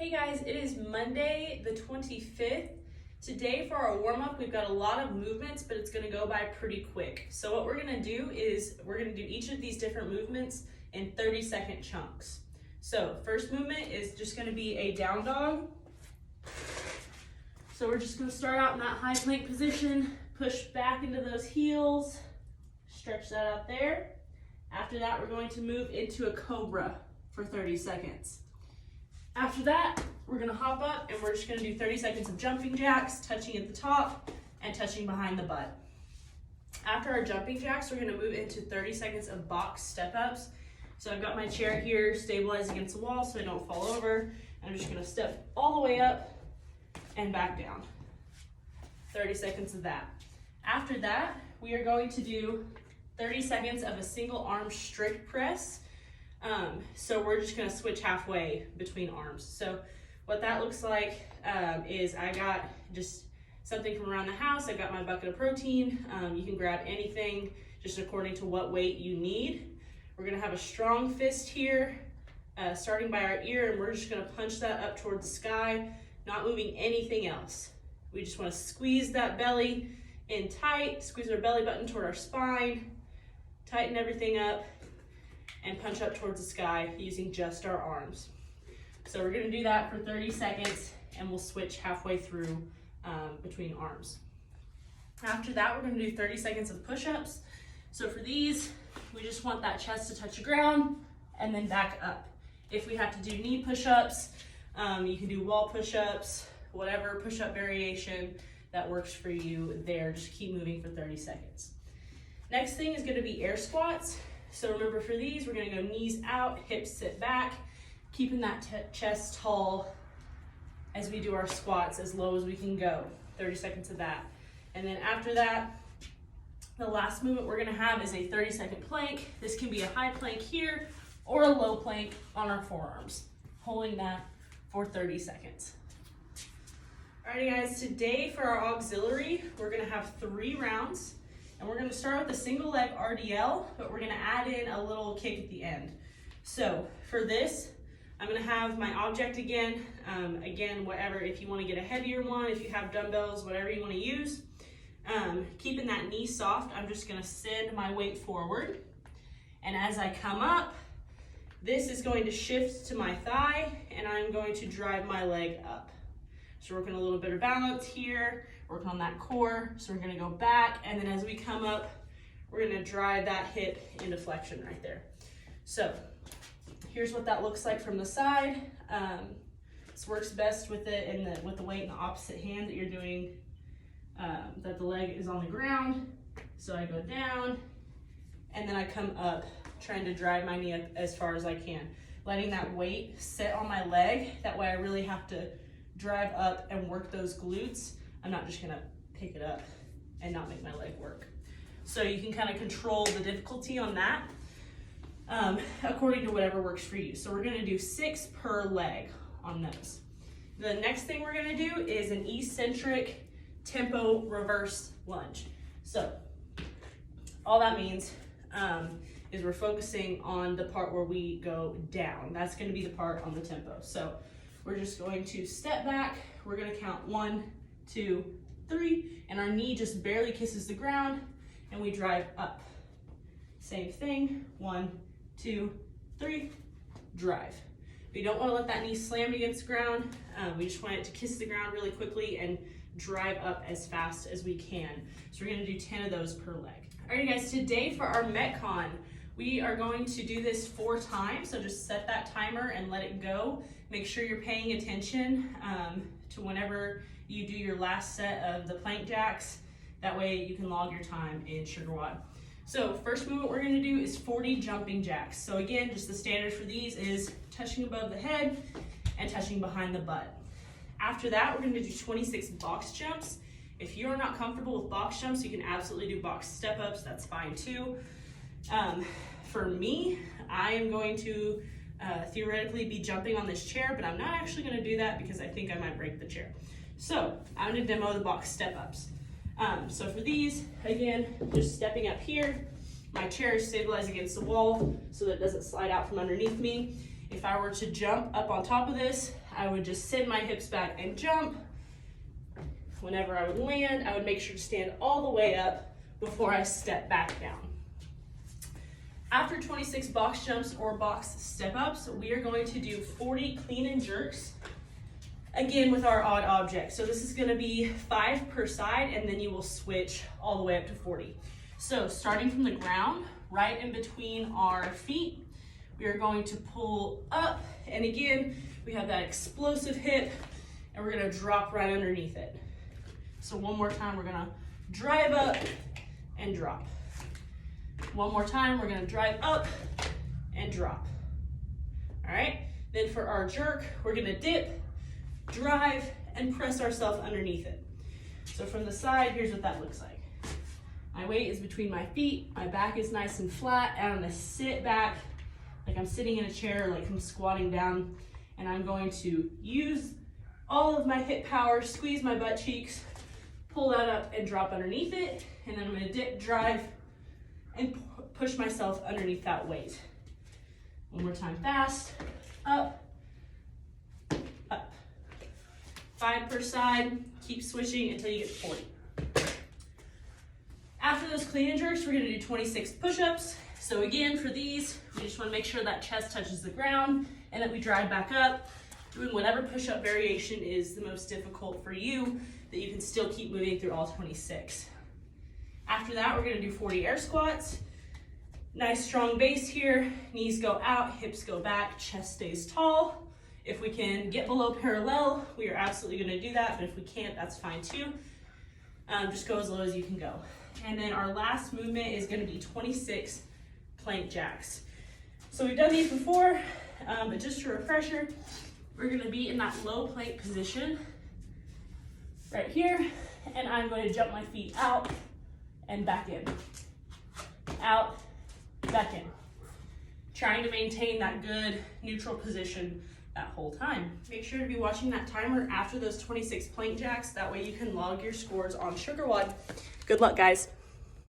Hey guys, it is Monday the 25th. Today for our warm-up, we've got a lot of movements, but it's gonna go by pretty quick. So what we're gonna do is we're gonna do each of these different movements in 30-second chunks. So first movement is just gonna be a down dog. So we're just gonna start out in that high plank position, push back into those heels, stretch that out there. After that, we're going to move into a cobra for 30 seconds. After that, we're gonna hop up and we're just gonna do 30 seconds of jumping jacks, touching at the top and touching behind the butt. After our jumping jacks, we're gonna move into 30 seconds of box step-ups. So I've got my chair here stabilized against the wall so I don't fall over. I'm just gonna step all the way up and back down. 30 seconds of that. After that, we are going to do 30 seconds of a single arm strict press. So we're just gonna switch halfway between arms. So what that looks like is I got just something from around the house. I got my bucket of protein. You can grab anything just according to what weight you need. We're gonna have a strong fist here, starting by our ear, and we're just gonna punch that up towards the sky, not moving anything else. We just wanna squeeze that belly in tight, squeeze our belly button toward our spine, tighten everything up, and punch up towards the sky using just our arms. So we're gonna do that for 30 seconds and we'll switch halfway through between arms. After that, we're gonna do 30 seconds of push-ups. So for these, we just want that chest to touch the ground and then back up. If we have to do knee push-ups, you can do wall push-ups, whatever push-up variation that works for you there. Just keep moving for 30 seconds. Next thing is gonna be air squats. So remember for these, we're gonna go knees out, hips sit back, keeping that chest tall as we do our squats as low as we can go. 30 seconds of that. And then after that, the last movement we're gonna have is a 30-second plank. This can be a high plank here or a low plank on our forearms, holding that for 30 seconds. Alrighty guys, today for our auxiliary, we're gonna have 3 rounds. And we're gonna start with a single leg RDL, but we're gonna add in a little kick at the end. So for this, I'm gonna have my object again, whatever, if you wanna get a heavier one, if you have dumbbells, whatever you wanna use. Keeping that knee soft, I'm just gonna send my weight forward. And as I come up, this is going to shift to my thigh and I'm going to drive my leg up. So working a little bit of balance here, working on that core. So we're gonna go back, and then as we come up, we're gonna drive that hip into flexion right there. So here's what that looks like from the side. This works best with it with the weight in the opposite hand that you're doing, that the leg is on the ground. So I go down, and then I come up, trying to drive my knee up as far as I can, letting that weight sit on my leg. That way I really have to drive up and work those glutes. I'm not just gonna pick it up and not make my leg work. So you can kind of control the difficulty on that according to whatever works for you. So we're gonna do 6 per leg on those. The next thing we're gonna do is an eccentric tempo reverse lunge. So all that means is we're focusing on the part where we go down. That's gonna be the part on the tempo. So we're just going to step back. We're gonna count 1, 2, 3, and our knee just barely kisses the ground, and we drive up. Same thing, 1, 2, 3, drive. We don't wanna let that knee slam against the ground. We just want it to kiss the ground really quickly and drive up as fast as we can. So we're gonna do 10 of those per leg. All right guys, today for our Metcon, we are going to do this 4 times, so just set that timer and let it go. Make sure you're paying attention to whenever you do your last set of the plank jacks. That way you can log your time in SugarWOD. So first movement we're gonna do is 40 jumping jacks. So again, just the standard for these is touching above the head and touching behind the butt. After that, we're gonna do 26 box jumps. If you're not comfortable with box jumps, you can absolutely do box step-ups, that's fine too. For me, I am going to theoretically be jumping on this chair, but I'm not actually gonna do that because I think I might break the chair. So I'm gonna demo the box step-ups. So for these, again, just stepping up here, my chair is stabilized against the wall so that it doesn't slide out from underneath me. If I were to jump up on top of this, I would just send my hips back and jump. Whenever I would land, I would make sure to stand all the way up before I step back down. After 26 box jumps or box step ups, we are going to do 40 clean and jerks, again with our odd object. So this is gonna be 5 per side, and then you will switch all the way up to 40. So starting from the ground, right in between our feet, we are going to pull up, and again, we have that explosive hip, and we're gonna drop right underneath it. So one more time, we're gonna drive up and drop. One more time, we're gonna drive up and drop. All right, then for our jerk, we're gonna dip, drive, and press ourselves underneath it. So from the side, here's what that looks like. My weight is between my feet, my back is nice and flat, and I'm gonna sit back like I'm sitting in a chair, like I'm squatting down, and I'm going to use all of my hip power, squeeze my butt cheeks, pull that up and drop underneath it, and then I'm gonna dip, drive, and push myself underneath that weight. One more time fast, up, up. 5 per side, keep switching until you get 40. After those clean and jerks, we're gonna do 26 push-ups. So again, for these, we just wanna make sure that chest touches the ground and that we drive back up, doing whatever push-up variation is the most difficult for you, that you can still keep moving through all 26. After that, we're gonna do 40 air squats. Nice strong base here, knees go out, hips go back, chest stays tall. If we can get below parallel, we are absolutely gonna do that, but if we can't, that's fine too. Just go as low as you can go. And then our last movement is gonna be 26 plank jacks. So we've done these before, but just a refresher, we're gonna be in that low plank position right here, and I'm going to jump my feet out and back in. Out, back in. Trying to maintain that good neutral position that whole time. Make sure to be watching that timer after those 26 plank jacks. That way you can log your scores on SugarWOD. Good luck, guys.